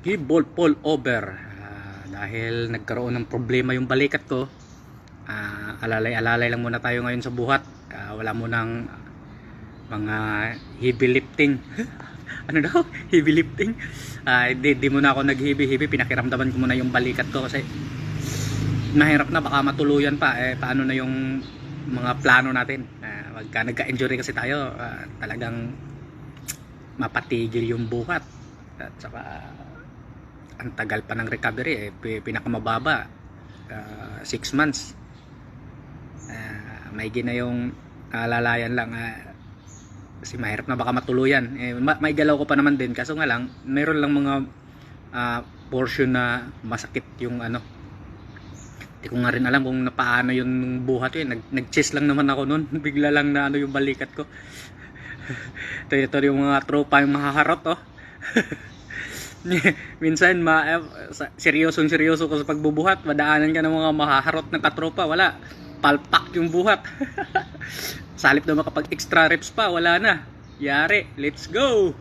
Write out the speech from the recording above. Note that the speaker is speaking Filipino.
Keyboard pull over. Dahil nagkaroon ng problema yung balikat ko, alalay-alalay lang muna tayo ngayon sa buhat. Wala munang mga heavy lifting. Ano daw? Heavy lifting? Di muna ako nag-heavy. Pinakiramdaman ko muna yung balikat ko kasi mahirap na, baka matuluyan pa. Paano na yung mga plano natin? Pagka nagka-injury kasi tayo, talagang mapatigil yung buhat. At saka ang tagal pa ng recovery, pinakamababa 6 months. Maigi na yung alalayan lang, kasi mahirap na, baka matuluyan. May galaw ko pa naman din, kaso nga lang meron lang mga portion na masakit yung ano. Hindi ko nga rin alam kung paano yung buhat yun. Nag-chest lang naman ako noon. Bigla lang na ano yung balikat ko. Ito yung mga tropa yung mahaharot, oh. Minsan seryoso ko sa pagbubuhat, madaanan ka ng mga mahaharot ng katropa, wala, palpak yung buhat. Salip na makapag extra reps pa, wala na, yari, let's go.